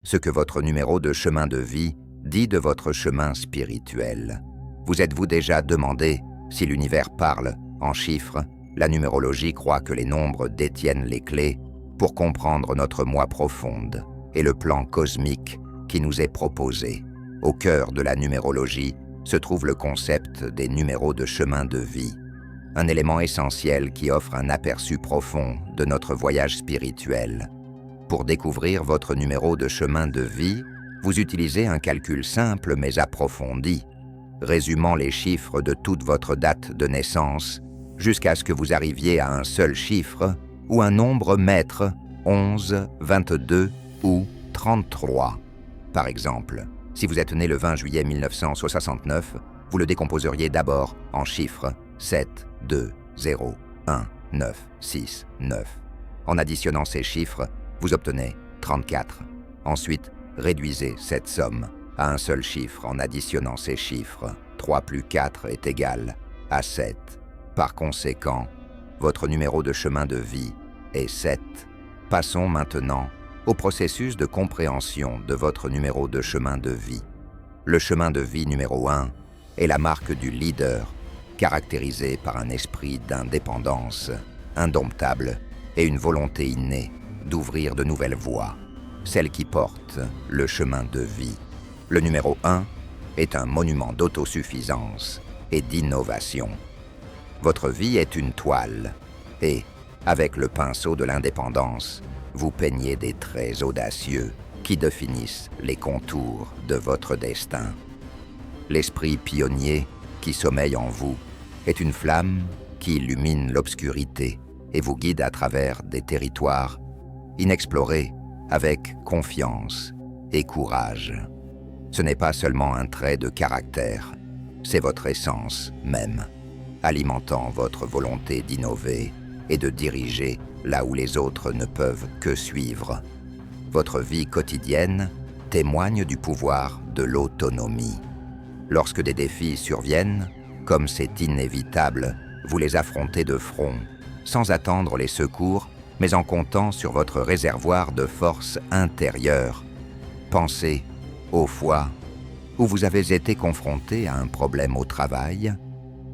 ce que votre numéro de chemin de vie dit de votre chemin spirituel. Vous êtes-vous déjà demandé si l'univers parle en chiffres? La numérologie croit que les nombres détiennent les clés pour comprendre notre moi profonde et le plan cosmique qui nous est proposé. Au cœur de la numérologie se trouve le concept des numéros de chemin de vie, un élément essentiel qui offre un aperçu profond de notre voyage spirituel. Pour découvrir votre numéro de chemin de vie, vous utilisez un calcul simple mais approfondi, résumant les chiffres de toute votre date de naissance jusqu'à ce que vous arriviez à un seul chiffre ou un nombre maître, 11, 22 ou 33. Par exemple, si vous êtes né le 20 juillet 1969, vous le décomposeriez d'abord en chiffres 7, 2, 0, 1, 9, 6, 9. En additionnant ces chiffres, vous obtenez 34. Ensuite, réduisez cette somme à un seul chiffre en additionnant ces chiffres. 3 plus 4 est égal à 7. Par conséquent, votre numéro de chemin de vie est 7. Passons maintenant au processus de compréhension de votre numéro de chemin de vie. Le chemin de vie numéro 1 est la marque du leader, caractérisé par un esprit d'indépendance indomptable et une volonté innée d'ouvrir de nouvelles voies, celle qui porte le chemin de vie. Le numéro 1 est un monument d'autosuffisance et d'innovation. Votre vie est une toile et, avec le pinceau de l'indépendance, vous peignez des traits audacieux qui définissent les contours de votre destin. L'esprit pionnier qui sommeille en vous est une flamme qui illumine l'obscurité et vous guide à travers des territoires inexplorés avec confiance et courage. Ce n'est pas seulement un trait de caractère, c'est votre essence même, alimentant votre volonté d'innover et de diriger là où les autres ne peuvent que suivre. Votre vie quotidienne témoigne du pouvoir de l'autonomie. Lorsque des défis surviennent, comme c'est inévitable, vous les affrontez de front, sans attendre les secours, mais en comptant sur votre réservoir de force intérieure. Pensez aux fois où vous avez été confronté à un problème au travail,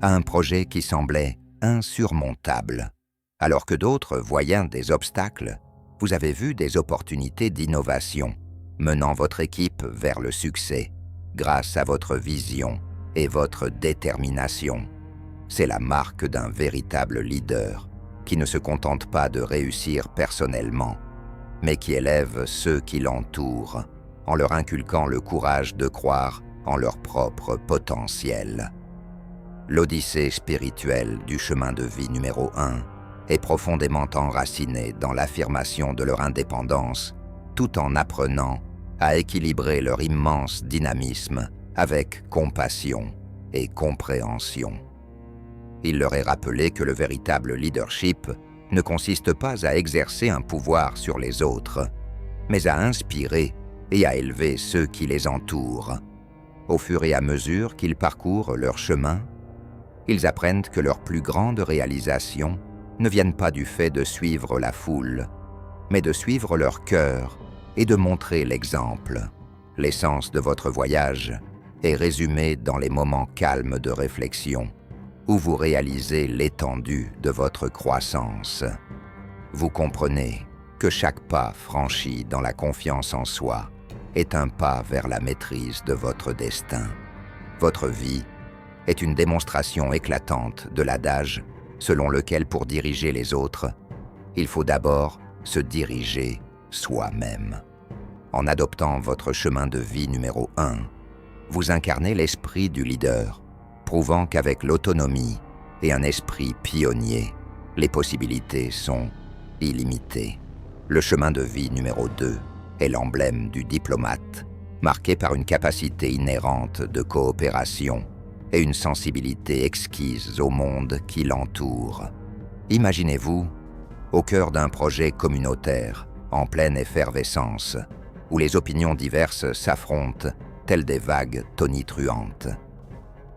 à un projet qui semblait insurmontable. Alors que d'autres, voyant des obstacles, vous avez vu des opportunités d'innovation, menant votre équipe vers le succès, grâce à votre vision et votre détermination. C'est la marque d'un véritable leader, qui ne se contente pas de réussir personnellement, mais qui élève ceux qui l'entourent, en leur inculquant le courage de croire en leur propre potentiel. L'odyssée spirituelle du chemin de vie numéro 1 est profondément enracinée dans l'affirmation de leur indépendance, tout en apprenant à équilibrer leur immense dynamisme avec compassion et compréhension. Il leur est rappelé que le véritable leadership ne consiste pas à exercer un pouvoir sur les autres, mais à inspirer et à élever ceux qui les entourent. Au fur et à mesure qu'ils parcourent leur chemin, ils apprennent que leurs plus grandes réalisations ne viennent pas du fait de suivre la foule, mais de suivre leur cœur et de montrer l'exemple. L'essence de votre voyage est résumée dans les moments calmes de réflexion, où vous réalisez l'étendue de votre croissance. Vous comprenez que chaque pas franchi dans la confiance en soi est un pas vers la maîtrise de votre destin. Votre vie est une démonstration éclatante de l'adage selon lequel pour diriger les autres, il faut d'abord se diriger soi-même. En adoptant votre chemin de vie numéro 1, vous incarnez l'esprit du leader, prouvant qu'avec l'autonomie et un esprit pionnier, les possibilités sont illimitées. Le chemin de vie numéro 2 est l'emblème du diplomate, marqué par une capacité inhérente de coopération et une sensibilité exquise au monde qui l'entoure. Imaginez-vous au cœur d'un projet communautaire, en pleine effervescence, où les opinions diverses s'affrontent telles des vagues tonitruantes.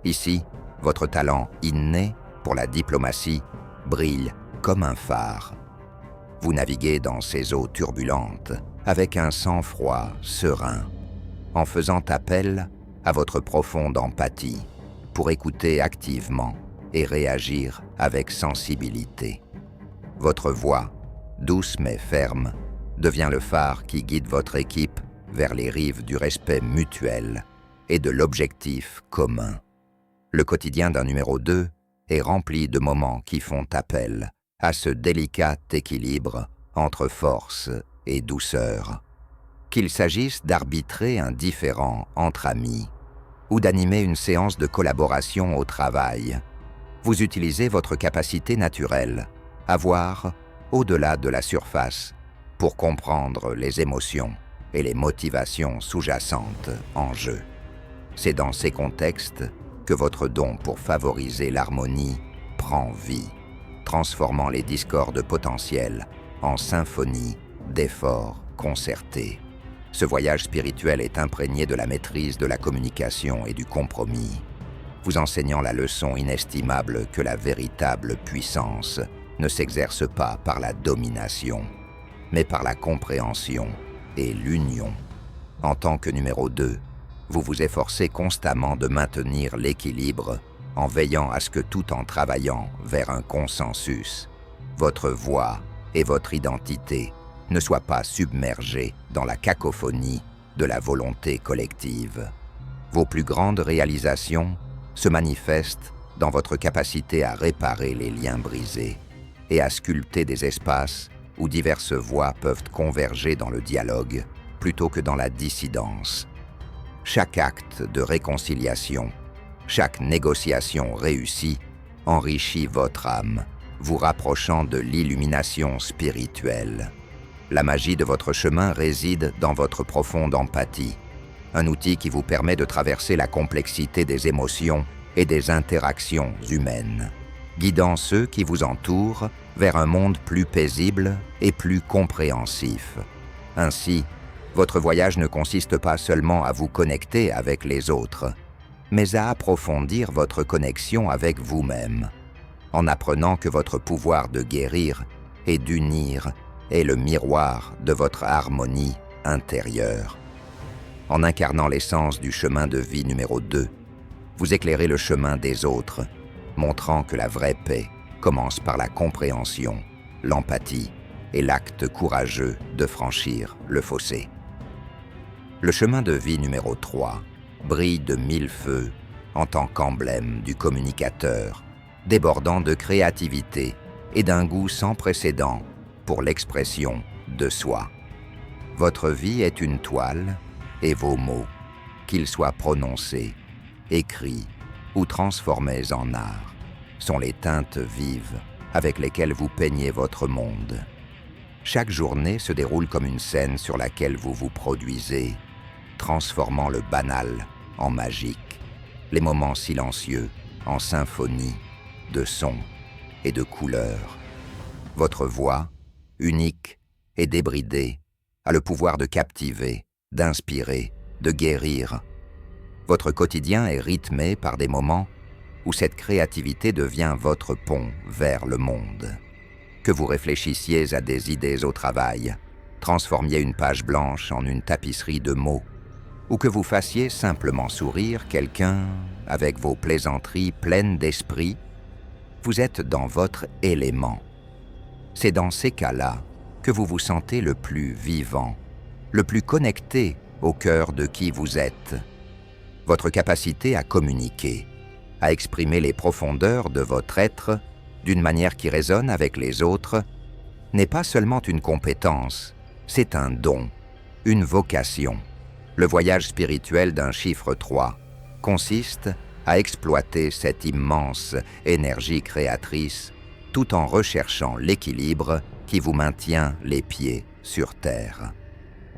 Ici, votre talent inné pour la diplomatie brille comme un phare. Vous naviguez dans ces eaux turbulentes avec un sang-froid serein, en faisant appel à votre profonde empathie pour écouter activement et réagir avec sensibilité. Votre voix, douce mais ferme, devient le phare qui guide votre équipe vers les rives du respect mutuel et de l'objectif commun. Le quotidien d'un numéro 2 est rempli de moments qui font appel à ce délicat équilibre entre force et douceur. Qu'il s'agisse d'arbitrer un différend entre amis ou d'animer une séance de collaboration au travail, vous utilisez votre capacité naturelle à voir au-delà de la surface pour comprendre les émotions et les motivations sous-jacentes en jeu. C'est dans ces contextes que votre don pour favoriser l'harmonie prend vie, transformant les discordes potentiels en symphonie d'efforts concertés. Ce voyage spirituel est imprégné de la maîtrise de la communication et du compromis, vous enseignant la leçon inestimable que la véritable puissance ne s'exerce pas par la domination, mais par la compréhension et l'union. En tant que numéro 2, vous vous efforcez constamment de maintenir l'équilibre en veillant à ce que tout en travaillant vers un consensus, votre voix et votre identité ne soient pas submergées dans la cacophonie de la volonté collective. Vos plus grandes réalisations se manifestent dans votre capacité à réparer les liens brisés et à sculpter des espaces où diverses voix peuvent converger dans le dialogue plutôt que dans la dissidence. Chaque acte de réconciliation, chaque négociation réussie enrichit votre âme, vous rapprochant de l'illumination spirituelle. La magie de votre chemin réside dans votre profonde empathie, un outil qui vous permet de traverser la complexité des émotions et des interactions humaines, guidant ceux qui vous entourent vers un monde plus paisible et plus compréhensif. Ainsi, votre voyage ne consiste pas seulement à vous connecter avec les autres, mais à approfondir votre connexion avec vous-même, en apprenant que votre pouvoir de guérir et d'unir est le miroir de votre harmonie intérieure. En incarnant l'essence du chemin de vie numéro 2, vous éclairez le chemin des autres, montrant que la vraie paix commence par la compréhension, l'empathie et l'acte courageux de franchir le fossé. Le chemin de vie numéro 3 brille de mille feux en tant qu'emblème du communicateur, débordant de créativité et d'un goût sans précédent pour l'expression de soi. Votre vie est une toile et vos mots, qu'ils soient prononcés, écrits ou transformés en art, sont les teintes vives avec lesquelles vous peignez votre monde. Chaque journée se déroule comme une scène sur laquelle vous vous produisez, transformant le banal en magique, les moments silencieux en symphonie de sons et de couleurs. Votre voix, unique et débridée, a le pouvoir de captiver, d'inspirer, de guérir. Votre quotidien est rythmé par des moments où cette créativité devient votre pont vers le monde. Que vous réfléchissiez à des idées au travail, transformiez une page blanche en une tapisserie de mots, ou que vous fassiez simplement sourire quelqu'un avec vos plaisanteries pleines d'esprit, vous êtes dans votre élément. C'est dans ces cas-là que vous vous sentez le plus vivant, le plus connecté au cœur de qui vous êtes. Votre capacité à communiquer, à exprimer les profondeurs de votre être d'une manière qui résonne avec les autres, n'est pas seulement une compétence, c'est un don, une vocation. Le voyage spirituel d'un chiffre 3 consiste à exploiter cette immense énergie créatrice tout en recherchant l'équilibre qui vous maintient les pieds sur terre.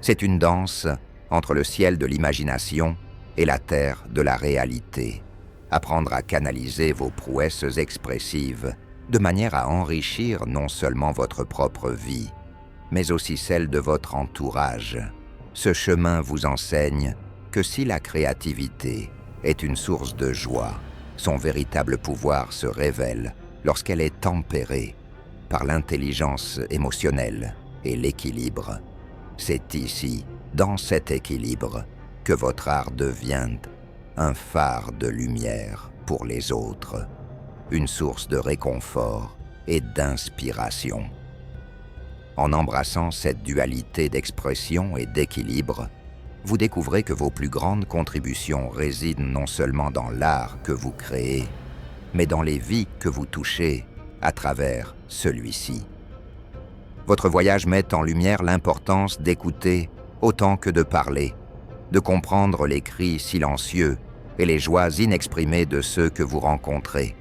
C'est une danse entre le ciel de l'imagination et la terre de la réalité. Apprendre à canaliser vos prouesses expressives de manière à enrichir non seulement votre propre vie, mais aussi celle de votre entourage. Ce chemin vous enseigne que si la créativité est une source de joie, son véritable pouvoir se révèle lorsqu'elle est tempérée par l'intelligence émotionnelle et l'équilibre. C'est ici, dans cet équilibre, que votre art devient un phare de lumière pour les autres, une source de réconfort et d'inspiration. En embrassant cette dualité d'expression et d'équilibre, vous découvrez que vos plus grandes contributions résident non seulement dans l'art que vous créez, mais dans les vies que vous touchez à travers celui-ci. Votre voyage met en lumière l'importance d'écouter autant que de parler, de comprendre les cris silencieux et les joies inexprimées de ceux que vous rencontrez.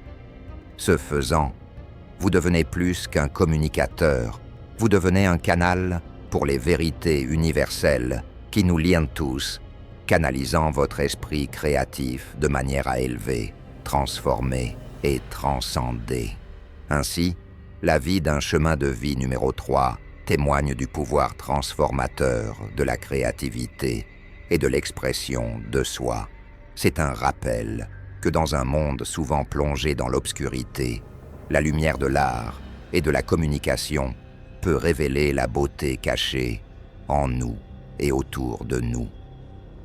Ce faisant, vous devenez plus qu'un communicateur, vous devenez un canal pour les vérités universelles qui nous lient tous, canalisant votre esprit créatif de manière à élever, transformer et transcender. Ainsi, la vie d'un chemin de vie numéro 3 témoigne du pouvoir transformateur de la créativité et de l'expression de soi. C'est un rappel que dans un monde souvent plongé dans l'obscurité, la lumière de l'art et de la communication peut révéler la beauté cachée en nous et autour de nous.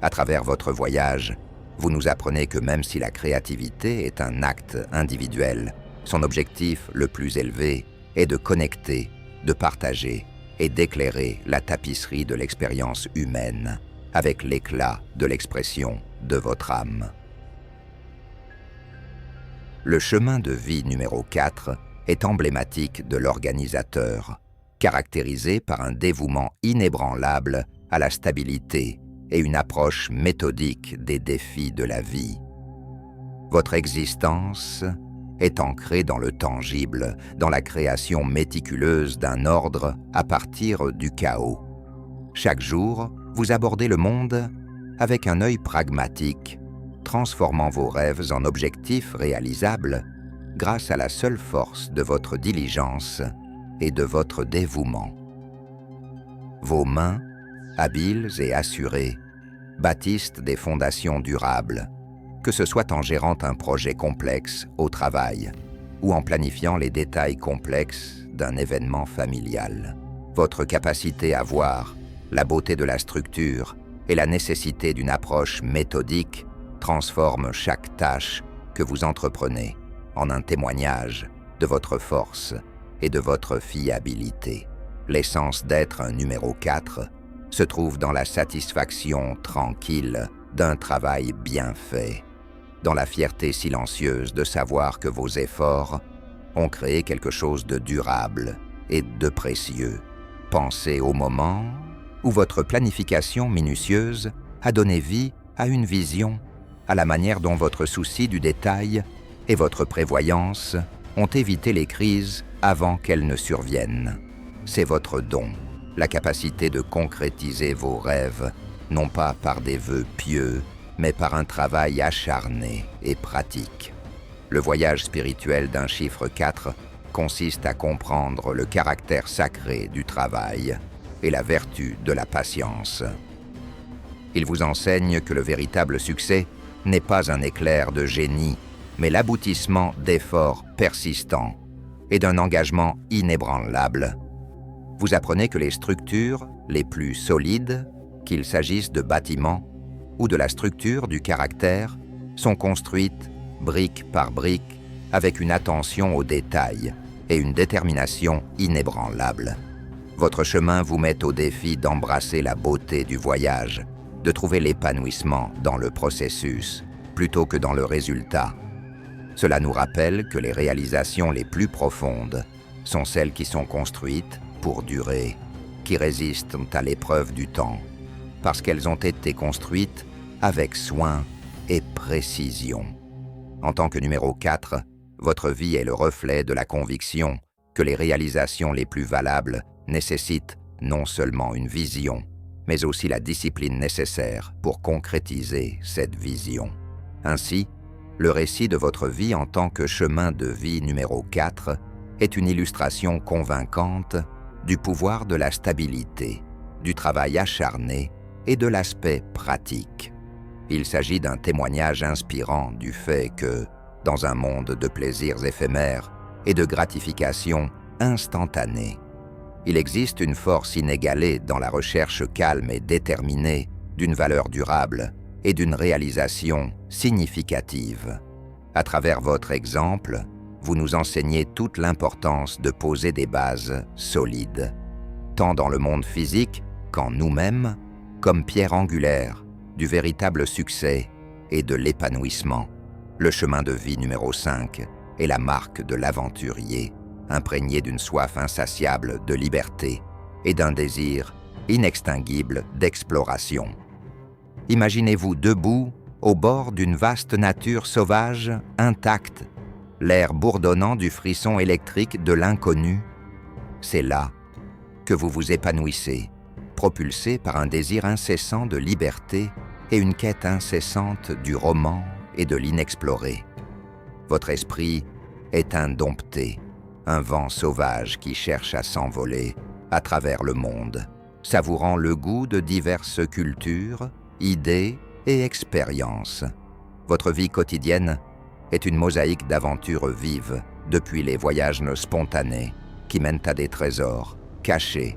À travers votre voyage, vous nous apprenez que même si la créativité est un acte individuel, son objectif le plus élevé est de connecter, de partager et d'éclairer la tapisserie de l'expérience humaine avec l'éclat de l'expression de votre âme. Le chemin de vie numéro 4 est emblématique de l'organisateur, caractérisé par un dévouement inébranlable à la stabilité et une approche méthodique des défis de la vie. Votre existence est ancrée dans le tangible, dans la création méticuleuse d'un ordre à partir du chaos. Chaque jour, vous abordez le monde avec un œil pragmatique, transformant vos rêves en objectifs réalisables grâce à la seule force de votre diligence et de votre dévouement. Vos mains, habiles et assurées, bâtissent des fondations durables, que ce soit en gérant un projet complexe au travail ou en planifiant les détails complexes d'un événement familial. Votre capacité à voir la beauté de la structure et la nécessité d'une approche méthodique transforme chaque tâche que vous entreprenez en un témoignage de votre force et de votre fiabilité. L'essence d'être un numéro 4 se trouve dans la satisfaction tranquille d'un travail bien fait, dans la fierté silencieuse de savoir que vos efforts ont créé quelque chose de durable et de précieux. Pensez au moment où votre planification minutieuse a donné vie à une vision, à la manière dont votre souci du détail et votre prévoyance ont évité les crises avant qu'elles ne surviennent. C'est votre don, la capacité de concrétiser vos rêves, non pas par des vœux pieux, mais par un travail acharné et pratique. Le voyage spirituel d'un chiffre 4 consiste à comprendre le caractère sacré du travail et la vertu de la patience. Il vous enseigne que le véritable succès n'est pas un éclair de génie, mais l'aboutissement d'efforts persistants et d'un engagement inébranlable. Vous apprenez que les structures les plus solides, qu'il s'agisse de bâtiments ou de la structure du caractère, sont construites brique par brique avec une attention aux détails et une détermination inébranlable. Votre chemin vous met au défi d'embrasser la beauté du voyage, de trouver l'épanouissement dans le processus plutôt que dans le résultat. Cela nous rappelle que les réalisations les plus profondes sont celles qui sont construites pour durer, qui résistent à l'épreuve du temps, parce qu'elles ont été construites avec soin et précision. En tant que numéro 4, votre vie est le reflet de la conviction que les réalisations les plus valables nécessitent non seulement une vision, mais aussi la discipline nécessaire pour concrétiser cette vision. Ainsi, le récit de votre vie en tant que chemin de vie numéro 4 est une illustration convaincante du pouvoir de la stabilité, du travail acharné et de l'aspect pratique. Il s'agit d'un témoignage inspirant du fait que, dans un monde de plaisirs éphémères et de gratification instantanée, Il existe une force inégalée dans la recherche calme et déterminée d'une valeur durable et d'une réalisation significative. À travers votre exemple, vous nous enseignez toute l'importance de poser des bases solides, tant dans le monde physique qu'en nous-mêmes, comme pierre angulaire du véritable succès et de l'épanouissement. Le chemin de vie numéro 5 est la marque de l'aventurier, imprégné d'une soif insatiable de liberté et d'un désir inextinguible d'exploration. Imaginez-vous debout au bord d'une vaste nature sauvage intacte, l'air bourdonnant du frisson électrique de l'inconnu. C'est là que vous vous épanouissez, propulsé par un désir incessant de liberté et une quête incessante du roman et de l'inexploré. Votre esprit est indompté, un vent sauvage qui cherche à s'envoler à travers le monde, savourant le goût de diverses cultures, idées et expériences. Votre vie quotidienne est une mosaïque d'aventures vives, depuis les voyages spontanés qui mènent à des trésors cachés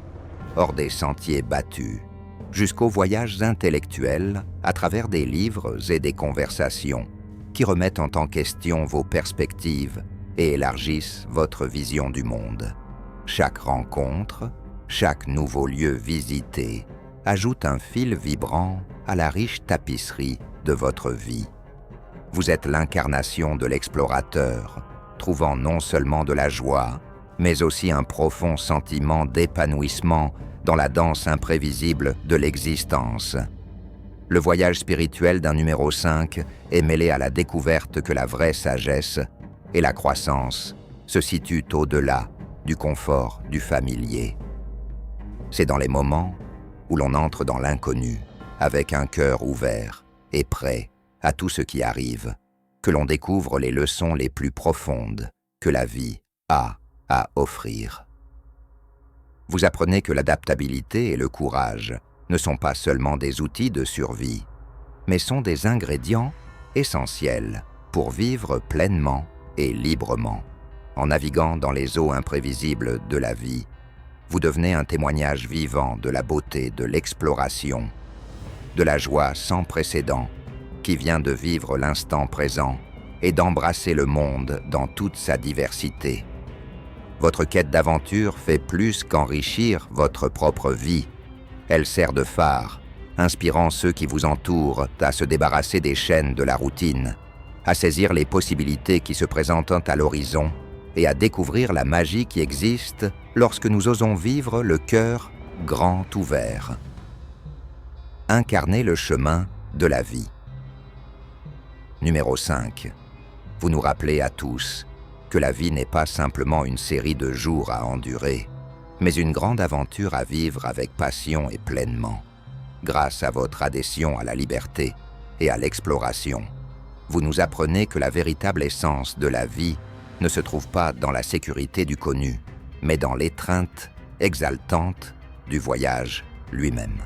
hors des sentiers battus, jusqu'aux voyages intellectuels à travers des livres et des conversations qui remettent en question vos perspectives et élargissent votre vision du monde. Chaque rencontre, chaque nouveau lieu visité ajoute un fil vibrant à la riche tapisserie de votre vie. Vous êtes l'incarnation de l'explorateur, trouvant non seulement de la joie, mais aussi un profond sentiment d'épanouissement dans la danse imprévisible de l'existence. Le voyage spirituel d'un numéro 5 est mêlé à la découverte que la vraie sagesse et la croissance se situent au-delà du confort du familier. C'est dans les moments où l'on entre dans l'inconnu, avec un cœur ouvert et prêt à tout ce qui arrive, que l'on découvre les leçons les plus profondes que la vie a à offrir. Vous apprenez que l'adaptabilité et le courage ne sont pas seulement des outils de survie, mais sont des ingrédients essentiels pour vivre pleinement et librement. En naviguant dans les eaux imprévisibles de la vie, vous devenez un témoignage vivant de la beauté de l'exploration, de la joie sans précédent qui vient de vivre l'instant présent et d'embrasser le monde dans toute sa diversité. Votre quête d'aventure fait plus qu'enrichir votre propre vie. Elle sert de phare, inspirant ceux qui vous entourent à se débarrasser des chaînes de la routine, à saisir les possibilités qui se présentent à l'horizon et à découvrir la magie qui existe lorsque nous osons vivre le cœur grand ouvert. Incarnez le chemin de la vie. Numéro 5. Vous nous rappelez à tous que la vie n'est pas simplement une série de jours à endurer, mais une grande aventure à vivre avec passion et pleinement. Grâce à votre adhésion à la liberté et à l'exploration, vous nous apprenez que la véritable essence de la vie ne se trouve pas dans la sécurité du connu, mais dans l'étreinte exaltante du voyage lui-même.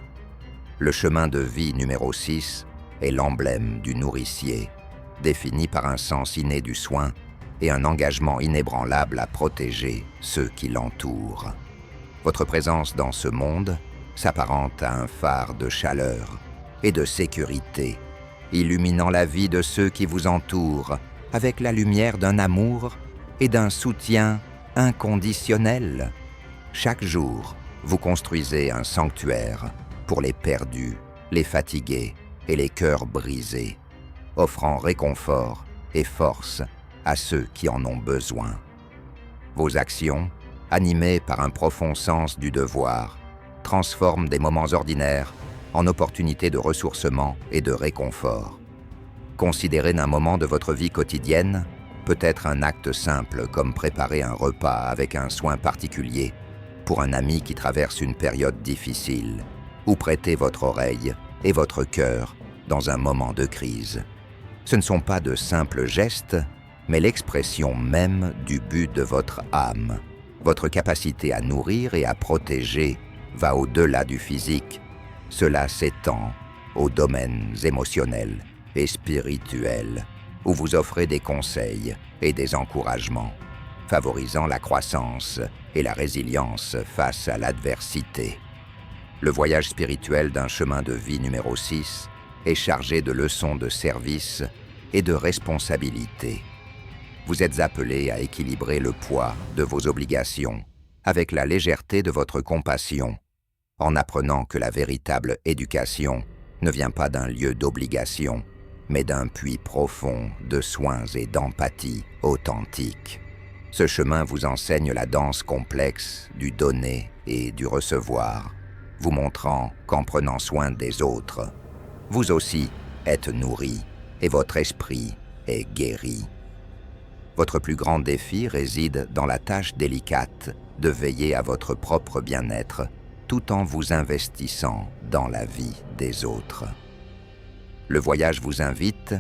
Le chemin de vie numéro 6 est l'emblème du nourricier, défini par un sens inné du soin et un engagement inébranlable à protéger ceux qui l'entourent. Votre présence dans ce monde s'apparente à un phare de chaleur et de sécurité, illuminant la vie de ceux qui vous entourent avec la lumière d'un amour et d'un soutien inconditionnel. Chaque jour, vous construisez un sanctuaire pour les perdus, les fatigués et les cœurs brisés, offrant réconfort et force à ceux qui en ont besoin. Vos actions, animées par un profond sens du devoir, transforment des moments ordinaires en opportunités de ressourcement et de réconfort. Considérez un moment de votre vie quotidienne, peut-être un acte simple comme préparer un repas avec un soin particulier pour un ami qui traverse une période difficile, ou prêter votre oreille et votre cœur dans un moment de crise. Ce ne sont pas de simples gestes, mais l'expression même du but de votre âme. Votre capacité à nourrir et à protéger va au-delà du physique. Cela s'étend aux domaines émotionnels et spirituels, où vous offrez des conseils et des encouragements. favorisant la croissance et la résilience face à l'adversité. Le voyage spirituel d'un chemin de vie numéro 6 est chargé de leçons de service et de responsabilité. Vous êtes appelé à équilibrer le poids de vos obligations avec la légèreté de votre compassion, en apprenant que la véritable éducation ne vient pas d'un lieu d'obligation, mais d'un puits profond de soins et d'empathie authentique. Ce chemin vous enseigne la danse complexe du donner et du recevoir, vous montrant qu'en prenant soin des autres, vous aussi êtes nourri et votre esprit est guéri. Votre plus grand défi réside dans la tâche délicate de veiller à votre propre bien-être tout en vous investissant dans la vie des autres. Le voyage vous invite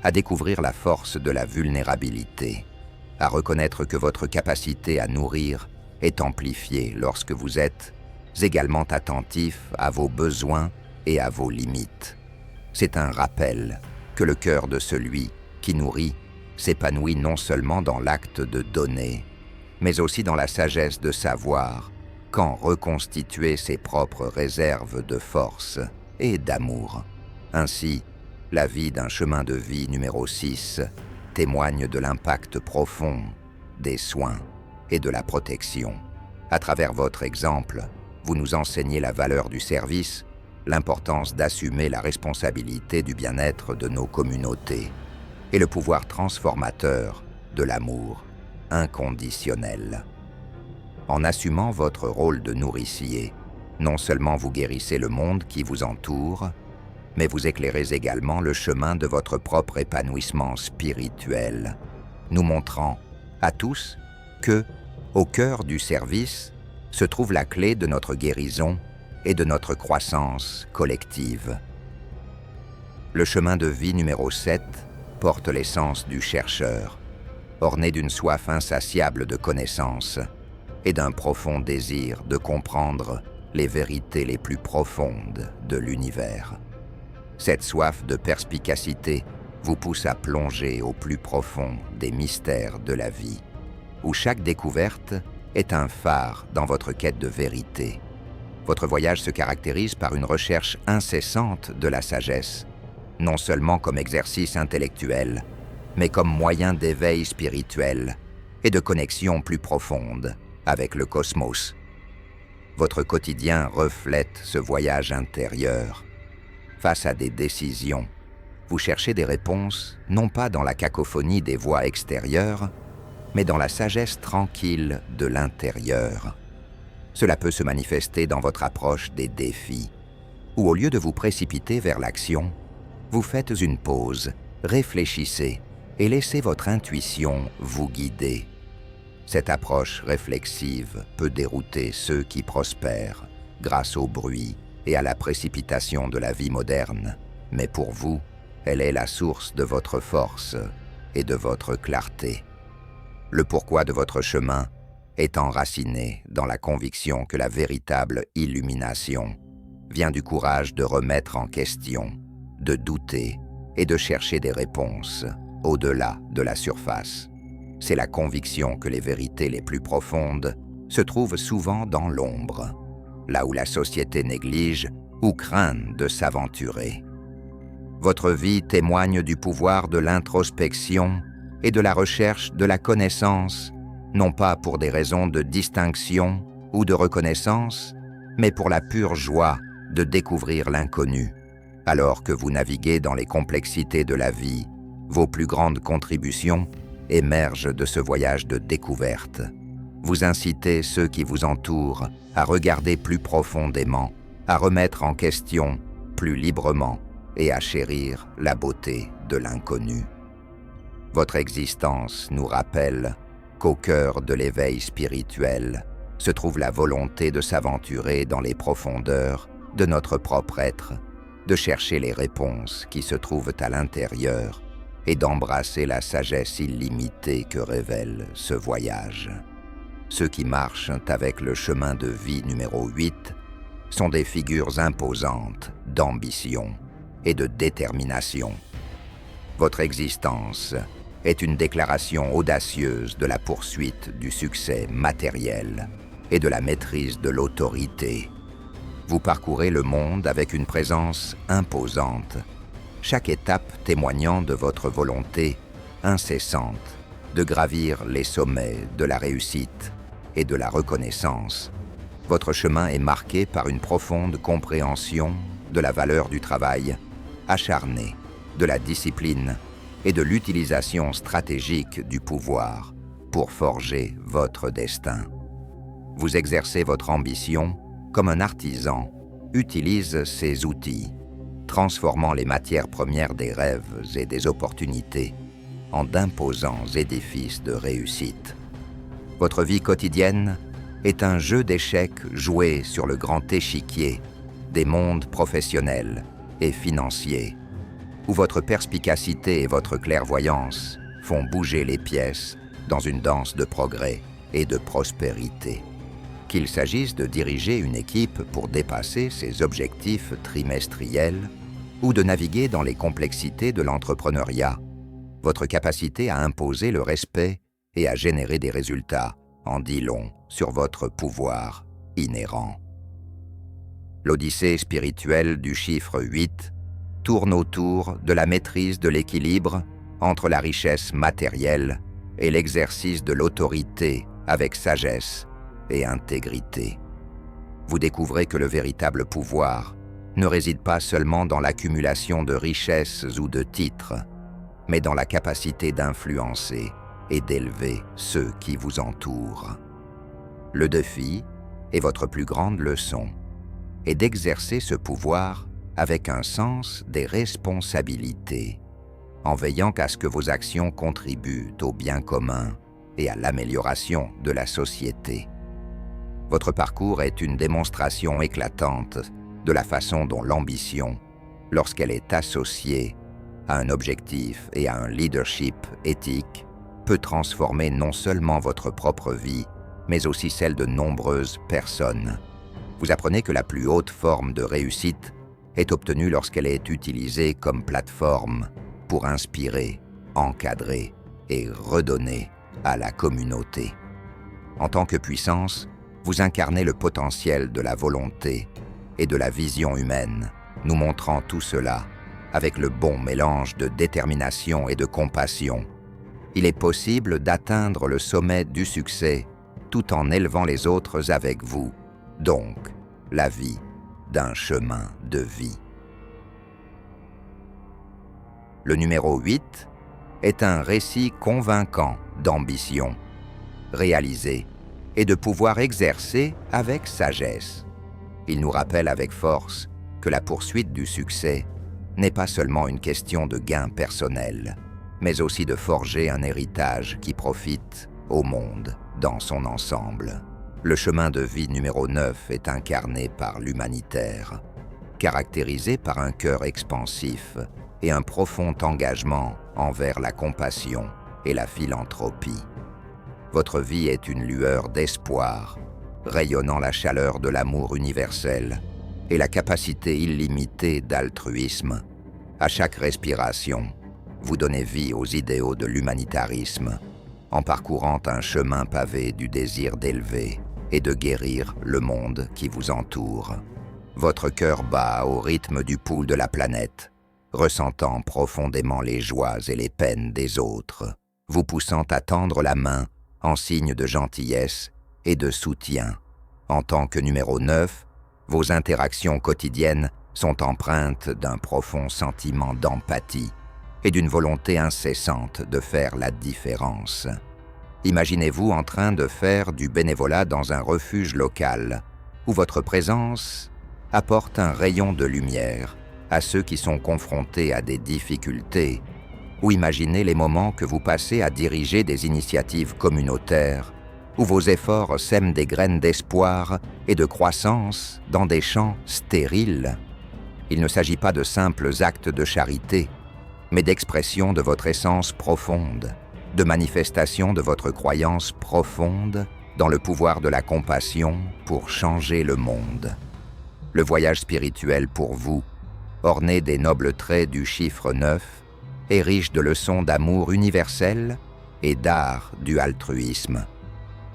à découvrir la force de la vulnérabilité, à reconnaître que votre capacité à nourrir est amplifiée lorsque vous êtes également attentif à vos besoins et à vos limites. C'est un rappel que le cœur de celui qui nourrit s'épanouit non seulement dans l'acte de donner, mais aussi dans la sagesse de savoir quand reconstituer ses propres réserves de force et d'amour. Ainsi, la vie d'un chemin de vie numéro 6 témoigne de l'impact profond des soins et de la protection. À travers votre exemple, vous nous enseignez la valeur du service, l'importance d'assumer la responsabilité du bien-être de nos communautés et le pouvoir transformateur de l'amour inconditionnel. En assumant votre rôle de nourricier, non seulement vous guérissez le monde qui vous entoure, mais vous éclairez également le chemin de votre propre épanouissement spirituel, nous montrant à tous que, au cœur du service, se trouve la clé de notre guérison et de notre croissance collective. Le chemin de vie numéro 7 porte l'essence du chercheur, orné d'une soif insatiable de connaissance et d'un profond désir de comprendre les vérités les plus profondes de l'univers. Cette soif de perspicacité vous pousse à plonger au plus profond des mystères de la vie, où chaque découverte est un phare dans votre quête de vérité. Votre voyage se caractérise par une recherche incessante de la sagesse, non seulement comme exercice intellectuel, mais comme moyen d'éveil spirituel et de connexion plus profonde avec le cosmos. Votre quotidien reflète ce voyage intérieur. Face à des décisions, vous cherchez des réponses non pas dans la cacophonie des voix extérieures, mais dans la sagesse tranquille de l'intérieur. Cela peut se manifester dans votre approche des défis, où au lieu de vous précipiter vers l'action, vous faites une pause, réfléchissez et laissez votre intuition vous guider. Cette approche réflexive peut dérouter ceux qui prospèrent grâce au bruit et à la précipitation de la vie moderne, mais pour vous, elle est la source de votre force et de votre clarté. Le pourquoi de votre chemin est enraciné dans la conviction que la véritable illumination vient du courage de remettre en question, de douter et de chercher des réponses au-delà de la surface. C'est la conviction que les vérités les plus profondes se trouvent souvent dans l'ombre, là où la société néglige ou craint de s'aventurer. Votre vie témoigne du pouvoir de l'introspection et de la recherche de la connaissance, non pas pour des raisons de distinction ou de reconnaissance, mais pour la pure joie de découvrir l'inconnu. Alors que vous naviguez dans les complexités de la vie, vos plus grandes contributions émergent de ce voyage de découverte. Vous incitez ceux qui vous entourent à regarder plus profondément, à remettre en question plus librement et à chérir la beauté de l'inconnu. Votre existence nous rappelle qu'au cœur de l'éveil spirituel se trouve la volonté de s'aventurer dans les profondeurs de notre propre être, de chercher les réponses qui se trouvent à l'intérieur et d'embrasser la sagesse illimitée que révèle ce voyage. Ceux qui marchent avec le chemin de vie numéro 8 sont des figures imposantes d'ambition et de détermination. Votre existence est une déclaration audacieuse de la poursuite du succès matériel et de la maîtrise de l'autorité. Vous parcourez le monde avec une présence imposante, chaque étape témoignant de votre volonté incessante de gravir les sommets de la réussite et de la reconnaissance. Votre chemin est marqué par une profonde compréhension de la valeur du travail acharné, de la discipline et de l'utilisation stratégique du pouvoir pour forger votre destin. Vous exercez votre ambition comme un artisan utilise ses outils, transformant les matières premières des rêves et des opportunités en d'imposants édifices de réussite. Votre vie quotidienne est un jeu d'échecs joué sur le grand échiquier des mondes professionnels et financiers, où votre perspicacité et votre clairvoyance font bouger les pièces dans une danse de progrès et de prospérité. Qu'il s'agisse de diriger une équipe pour dépasser ses objectifs trimestriels ou de naviguer dans les complexités de l'entrepreneuriat, votre capacité à imposer le respect et à générer des résultats en dit long sur votre pouvoir inhérent. L'odyssée spirituelle du chiffre 8 tourne autour de la maîtrise de l'équilibre entre la richesse matérielle et l'exercice de l'autorité avec sagesse et intégrité. Vous découvrez que le véritable pouvoir ne réside pas seulement dans l'accumulation de richesses ou de titres, mais dans la capacité d'influencer et d'élever ceux qui vous entourent. Le défi, et votre plus grande leçon, est d'exercer ce pouvoir avec un sens des responsabilités, en veillant à ce que vos actions contribuent au bien commun et à l'amélioration de la société. Votre parcours est une démonstration éclatante de la façon dont l'ambition, lorsqu'elle est associée à un objectif et à un leadership éthique, peut transformer non seulement votre propre vie, mais aussi celle de nombreuses personnes. Vous apprenez que la plus haute forme de réussite est obtenue lorsqu'elle est utilisée comme plateforme pour inspirer, encadrer et redonner à la communauté. En tant que puissance, vous incarnez le potentiel de la volonté et de la vision humaine, nous montrant tout cela avec le bon mélange de détermination et de compassion. Il est possible d'atteindre le sommet du succès tout en élevant les autres avec vous, donc la vie d'un chemin de vie. Le numéro 8 est un récit convaincant d'ambition, réalisé et de pouvoir exercer avec sagesse. Il nous rappelle avec force que la poursuite du succès n'est pas seulement une question de gain personnel, mais aussi de forger un héritage qui profite au monde dans son ensemble. Le chemin de vie numéro 9 est incarné par l'humanitaire, caractérisé par un cœur expansif et un profond engagement envers la compassion et la philanthropie. Votre vie est une lueur d'espoir, rayonnant la chaleur de l'amour universel et la capacité illimitée d'altruisme. À chaque respiration, vous donnez vie aux idéaux de l'humanitarisme, en parcourant un chemin pavé du désir d'élever et de guérir le monde qui vous entoure. Votre cœur bat au rythme du pouls de la planète, ressentant profondément les joies et les peines des autres, vous poussant à tendre la main en signe de gentillesse et de soutien. En tant que numéro 9, vos interactions quotidiennes sont empreintes d'un profond sentiment d'empathie et d'une volonté incessante de faire la différence. Imaginez-vous en train de faire du bénévolat dans un refuge local, où votre présence apporte un rayon de lumière à ceux qui sont confrontés à des difficultés, ou imaginez les moments que vous passez à diriger des initiatives communautaires, où vos efforts sèment des graines d'espoir et de croissance dans des champs stériles. Il ne s'agit pas de simples actes de charité, mais d'expression de votre essence profonde, de manifestation de votre croyance profonde dans le pouvoir de la compassion pour changer le monde. Le voyage spirituel pour vous, orné des nobles traits du chiffre 9, est riche de leçons d'amour universel et d'art du altruisme.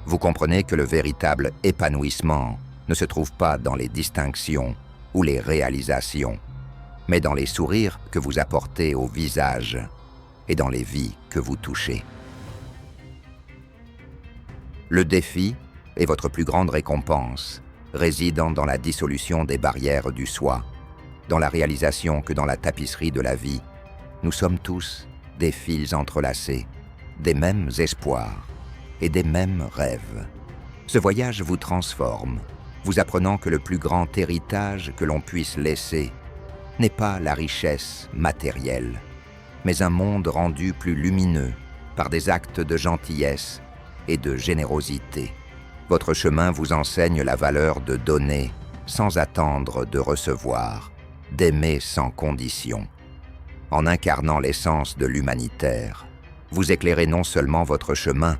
Vous comprenez que le véritable épanouissement ne se trouve pas dans les distinctions ou les réalisations, mais dans les sourires que vous apportez au visage et dans les vies que vous touchez. Le défi est votre plus grande récompense, résidant dans la dissolution des barrières du soi, dans la réalisation que dans la tapisserie de la vie, nous sommes tous des fils entrelacés, des mêmes espoirs et des mêmes rêves. Ce voyage vous transforme, vous apprenant que le plus grand héritage que l'on puisse laisser n'est pas la richesse matérielle, mais un monde rendu plus lumineux par des actes de gentillesse et de générosité. Votre chemin vous enseigne la valeur de donner sans attendre de recevoir, d'aimer sans condition. En incarnant l'essence de l'humanitaire, vous éclairez non seulement votre chemin,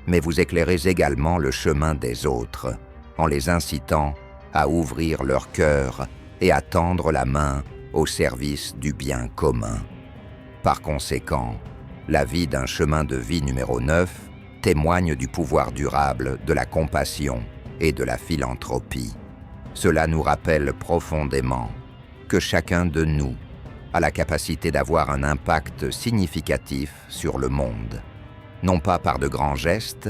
mais vous éclairez également le chemin des autres, en les incitant à ouvrir leur cœur et à tendre la main au service du bien commun. Par conséquent, la vie d'un chemin de vie numéro 9 témoigne du pouvoir durable de la compassion et de la philanthropie. Cela nous rappelle profondément que chacun de nous a la capacité d'avoir un impact significatif sur le monde, non pas par de grands gestes,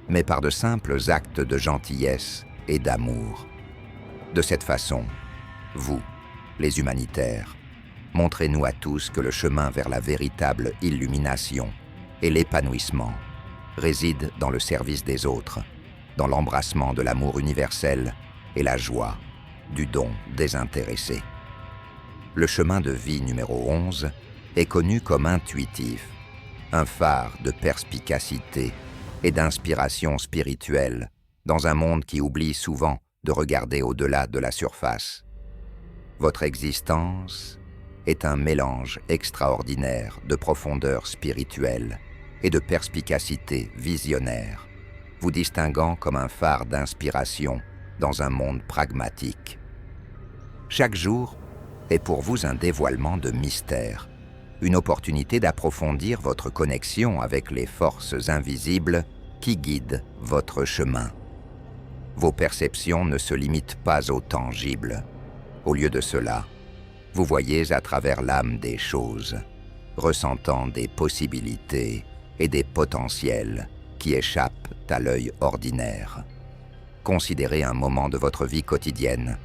mais par de simples actes de gentillesse et d'amour. De cette façon, vous, les humanitaires, montrez-nous à tous que le chemin vers la véritable illumination et l'épanouissement réside dans le service des autres, dans l'embrassement de l'amour universel et la joie du don désintéressé. Le chemin de vie numéro 11 est connu comme intuitif, un phare de perspicacité et d'inspiration spirituelle dans un monde qui oublie souvent de regarder au-delà de la surface. Votre existence est un mélange extraordinaire de profondeur spirituelle et de perspicacité visionnaire, vous distinguant comme un phare d'inspiration dans un monde pragmatique. Chaque jour est pour vous un dévoilement de mystère, une opportunité d'approfondir votre connexion avec les forces invisibles qui guident votre chemin. Vos perceptions ne se limitent pas au tangible. Au lieu de cela, vous voyez à travers l'âme des choses, ressentant des possibilités et des potentiels qui échappent à l'œil ordinaire. Considérez un moment de votre vie quotidienne,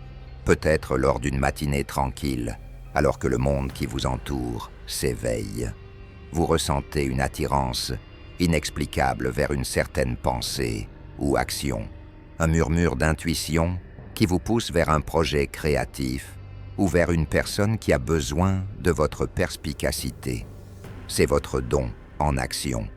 peut-être lors d'une matinée tranquille, alors que le monde qui vous entoure s'éveille. Vous ressentez une attirance inexplicable vers une certaine pensée ou action, un murmure d'intuition qui vous pousse vers un projet créatif ou vers une personne qui a besoin de votre perspicacité. C'est votre don en action,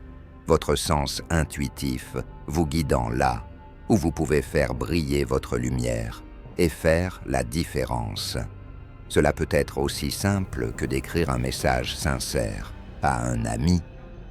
votre sens intuitif vous guidant là où vous pouvez faire briller votre lumière et faire la différence. Cela peut être aussi simple que d'écrire un message sincère à un ami,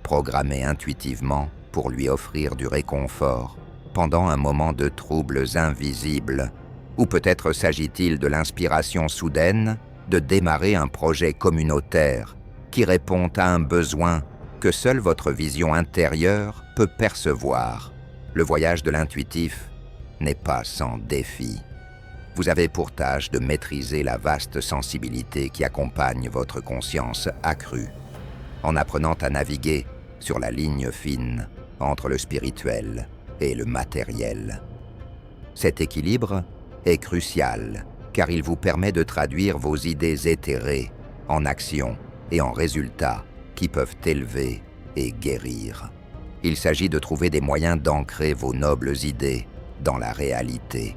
programmé intuitivement pour lui offrir du réconfort pendant un moment de troubles invisibles, ou peut-être s'agit-il de l'inspiration soudaine de démarrer un projet communautaire qui répond à un besoin que seule votre vision intérieure peut percevoir. Le voyage de l'intuitif n'est pas sans défi. Vous avez pour tâche de maîtriser la vaste sensibilité qui accompagne votre conscience accrue, en apprenant à naviguer sur la ligne fine entre le spirituel et le matériel. Cet équilibre est crucial, car il vous permet de traduire vos idées éthérées en actions et en résultats qui peuvent élever et guérir. Il s'agit de trouver des moyens d'ancrer vos nobles idées dans la réalité,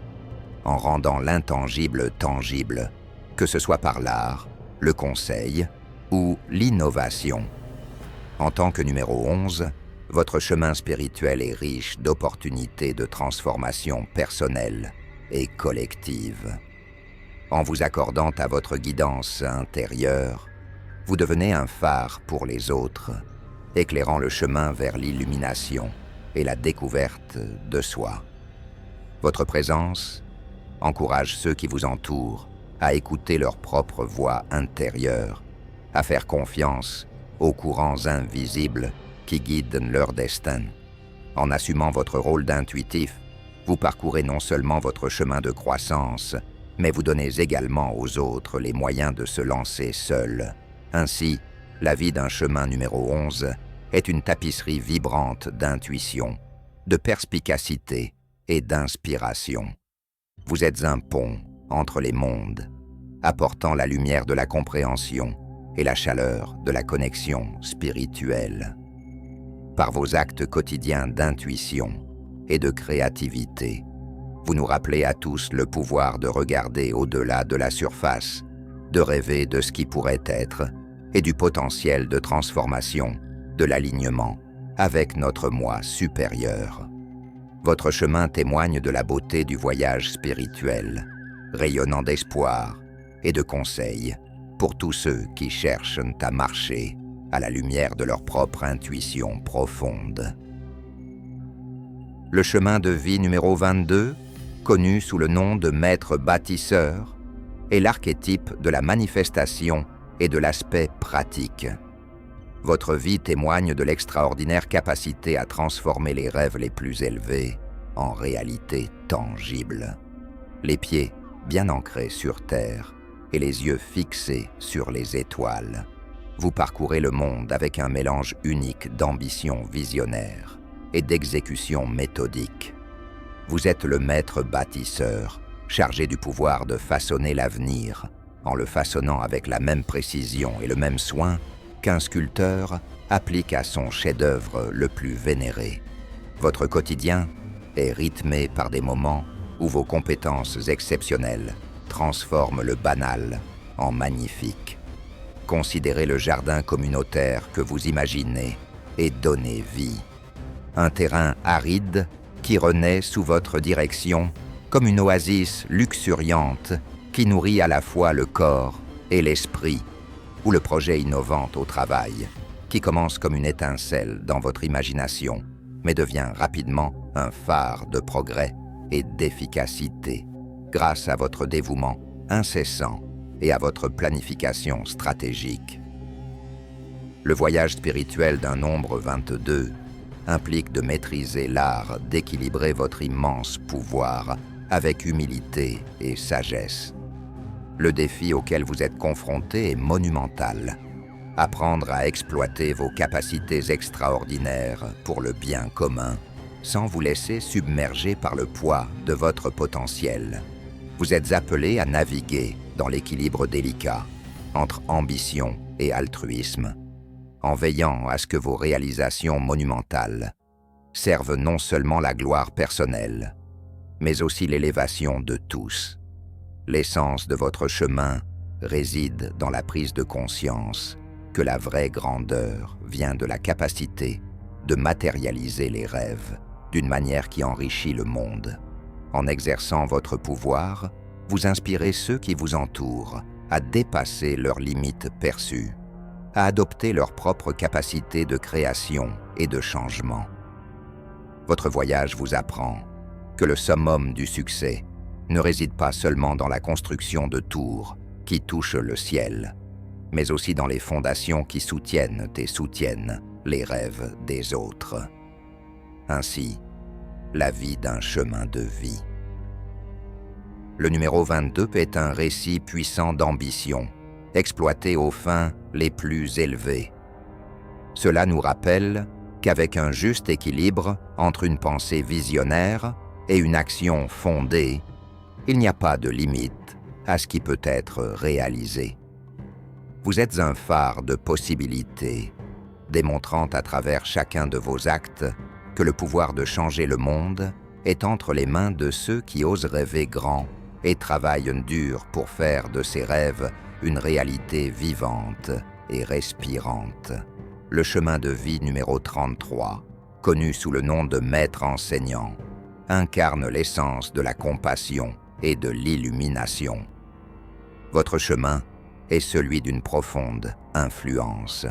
en rendant l'intangible tangible, que ce soit par l'art, le conseil ou l'innovation. En tant que numéro 11, votre chemin spirituel est riche d'opportunités de transformation personnelle et collective. En vous accordant à votre guidance intérieure, vous devenez un phare pour les autres, éclairant le chemin vers l'illumination et la découverte de soi. Votre présence encourage ceux qui vous entourent à écouter leur propre voix intérieure, à faire confiance aux courants invisibles qui guident leur destin. En assumant votre rôle d'intuitif, vous parcourez non seulement votre chemin de croissance, mais vous donnez également aux autres les moyens de se lancer seuls. Ainsi, la vie d'un chemin numéro 11 est une tapisserie vibrante d'intuition, de perspicacité et d'inspiration. Vous êtes un pont entre les mondes, apportant la lumière de la compréhension et la chaleur de la connexion spirituelle. Par vos actes quotidiens d'intuition et de créativité, vous nous rappelez à tous le pouvoir de regarder au-delà de la surface, de rêver de ce qui pourrait être et du potentiel de transformation, de l'alignement avec notre moi supérieur. Votre chemin témoigne de la beauté du voyage spirituel, rayonnant d'espoir et de conseils pour tous ceux qui cherchent à marcher à la lumière de leur propre intuition profonde. Le chemin de vie numéro 22, connu sous le nom de maître bâtisseur, est l'archétype de la manifestation et de l'aspect pratique. Votre vie témoigne de l'extraordinaire capacité à transformer les rêves les plus élevés en réalité tangible. Les pieds bien ancrés sur terre et les yeux fixés sur les étoiles. Vous parcourez le monde avec un mélange unique d'ambition visionnaire et d'exécution méthodique. Vous êtes le maître bâtisseur, chargé du pouvoir de façonner l'avenir, en le façonnant avec la même précision et le même soin qu'un sculpteur applique à son chef-d'œuvre le plus vénéré. Votre quotidien est rythmé par des moments où vos compétences exceptionnelles transforment le banal en magnifique. Considérez le jardin communautaire que vous imaginez et donnez vie. Un terrain aride qui renaît sous votre direction comme une oasis luxuriante qui nourrit à la fois le corps et l'esprit, ou le projet innovant au travail qui commence comme une étincelle dans votre imagination, mais devient rapidement un phare de progrès et d'efficacité grâce à votre dévouement incessant et à votre planification stratégique. Le voyage spirituel d'un nombre 22 implique de maîtriser l'art d'équilibrer votre immense pouvoir avec humilité et sagesse. Le défi auquel vous êtes confronté est monumental. Apprendre à exploiter vos capacités extraordinaires pour le bien commun, sans vous laisser submerger par le poids de votre potentiel. Vous êtes appelé à naviguer dans l'équilibre délicat entre ambition et altruisme, en veillant à ce que vos réalisations monumentales servent non seulement la gloire personnelle, mais aussi l'élévation de tous. L'essence de votre chemin réside dans la prise de conscience que la vraie grandeur vient de la capacité de matérialiser les rêves d'une manière qui enrichit le monde. En exerçant votre pouvoir, vous inspirez ceux qui vous entourent à dépasser leurs limites perçues, à adopter leur propre capacité de création et de changement. Votre voyage vous apprend que le summum du succès ne réside pas seulement dans la construction de tours qui touchent le ciel, mais aussi dans les fondations qui soutiennent et soutiennent les rêves des autres. Ainsi, la vie d'un chemin de vie. Le numéro 22 est un récit puissant d'ambition, exploité aux fins les plus élevées. Cela nous rappelle qu'avec un juste équilibre entre une pensée visionnaire et une action fondée, il n'y a pas de limite à ce qui peut être réalisé. Vous êtes un phare de possibilités, démontrant à travers chacun de vos actes que le pouvoir de changer le monde est entre les mains de ceux qui osent rêver grand et travaillent dur pour faire de ces rêves une réalité vivante et respirante. Le chemin de vie numéro 33, connu sous le nom de maître enseignant, incarne l'essence de la compassion et de l'illumination. Votre chemin est celui d'une profonde influence,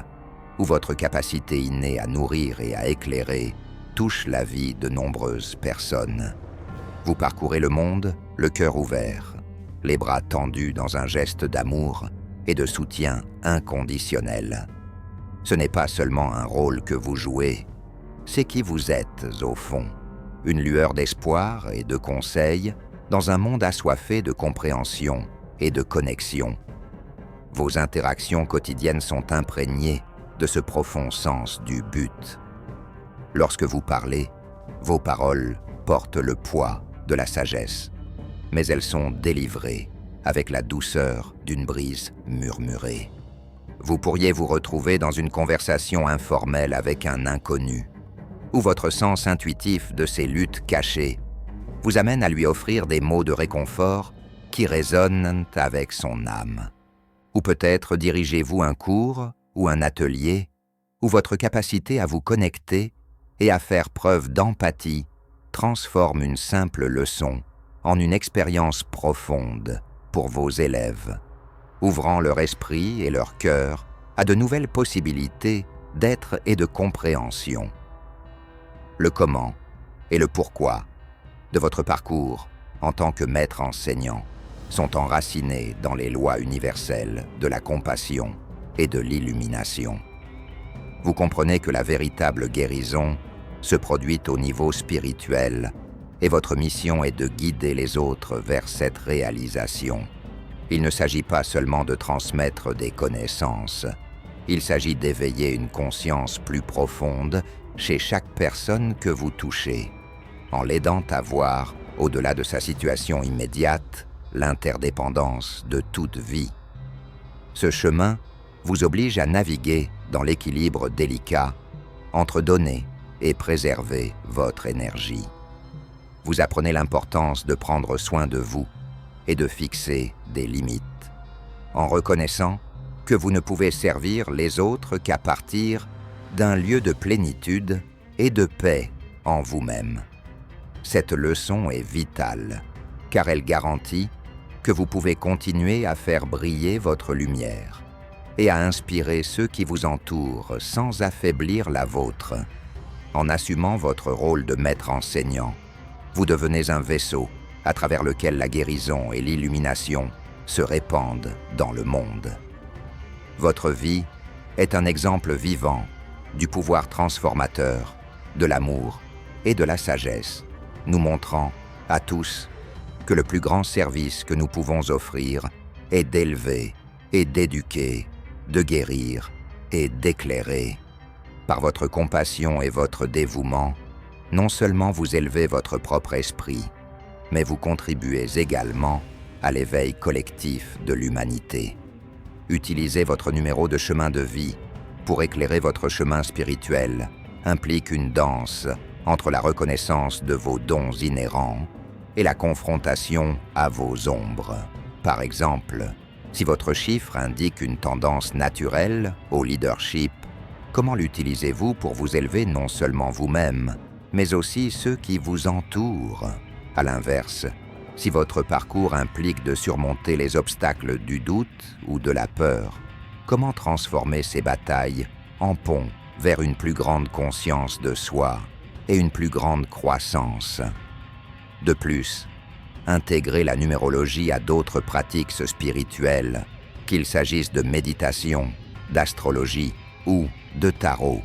où votre capacité innée à nourrir et à éclairer touche la vie de nombreuses personnes. Vous parcourez le monde, le cœur ouvert, les bras tendus dans un geste d'amour et de soutien inconditionnel. Ce n'est pas seulement un rôle que vous jouez, c'est qui vous êtes au fond. Une lueur d'espoir et de conseil dans un monde assoiffé de compréhension et de connexion. Vos interactions quotidiennes sont imprégnées de ce profond sens du but. Lorsque vous parlez, vos paroles portent le poids de la sagesse, mais elles sont délivrées avec la douceur d'une brise murmurée. Vous pourriez vous retrouver dans une conversation informelle avec un inconnu, où votre sens intuitif de ses luttes cachées vous amène à lui offrir des mots de réconfort qui résonnent avec son âme. Ou peut-être dirigez-vous un cours ou un atelier où votre capacité à vous connecter et à faire preuve d'empathie transforme une simple leçon en une expérience profonde pour vos élèves, ouvrant leur esprit et leur cœur à de nouvelles possibilités d'être et de compréhension. Le comment et le pourquoi de votre parcours en tant que maître enseignant sont enracinés dans les lois universelles de la compassion et de l'illumination. Vous comprenez que la véritable guérison se produit au niveau spirituel et votre mission est de guider les autres vers cette réalisation. Il ne s'agit pas seulement de transmettre des connaissances, il s'agit d'éveiller une conscience plus profonde chez chaque personne que vous touchez, en l'aidant à voir, au-delà de sa situation immédiate, l'interdépendance de toute vie. Ce chemin vous oblige à naviguer dans l'équilibre délicat entre donner et préserver votre énergie. Vous apprenez l'importance de prendre soin de vous et de fixer des limites, en reconnaissant que vous ne pouvez servir les autres qu'à partir d'un lieu de plénitude et de paix en vous-même. Cette leçon est vitale, car elle garantit que vous pouvez continuer à faire briller votre lumière et à inspirer ceux qui vous entourent sans affaiblir la vôtre. En assumant votre rôle de maître enseignant, vous devenez un vaisseau à travers lequel la guérison et l'illumination se répandent dans le monde. Votre vie est un exemple vivant du pouvoir transformateur, de l'amour et de la sagesse, nous montrant à tous que le plus grand service que nous pouvons offrir est d'élever et d'éduquer, de guérir et d'éclairer. Par votre compassion et votre dévouement, non seulement vous élevez votre propre esprit, mais vous contribuez également à l'éveil collectif de l'humanité. Utiliser votre numéro de chemin de vie pour éclairer votre chemin spirituel implique une danse entre la reconnaissance de vos dons inhérents et la confrontation à vos ombres. Par exemple, si votre chiffre indique une tendance naturelle au leadership, comment l'utilisez-vous pour vous élever non seulement vous-même, mais aussi ceux qui vous entourent? À l'inverse, si votre parcours implique de surmonter les obstacles du doute ou de la peur, comment transformer ces batailles en pont vers une plus grande conscience de soi et une plus grande croissance? De plus, intégrer la numérologie à d'autres pratiques spirituelles, qu'il s'agisse de méditation, d'astrologie ou de tarot,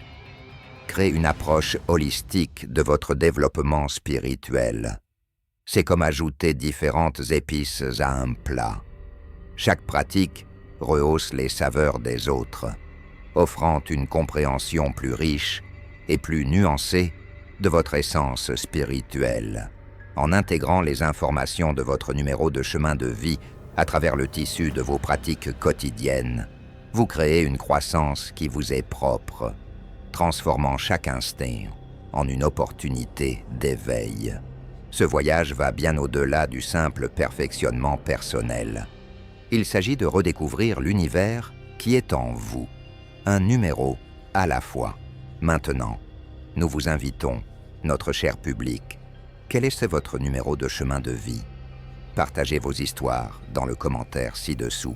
crée une approche holistique de votre développement spirituel. C'est comme ajouter différentes épices à un plat. Chaque pratique rehausse les saveurs des autres, offrant une compréhension plus riche et plus nuancée de votre essence spirituelle. En intégrant les informations de votre numéro de chemin de vie à travers le tissu de vos pratiques quotidiennes, vous créez une croissance qui vous est propre, transformant chaque instinct en une opportunité d'éveil. Ce voyage va bien au-delà du simple perfectionnement personnel. Il s'agit de redécouvrir l'univers qui est en vous, un numéro à la fois. Maintenant, nous vous invitons, notre cher public, quel est votre numéro de chemin de vie? Partagez vos histoires dans le commentaire ci-dessous.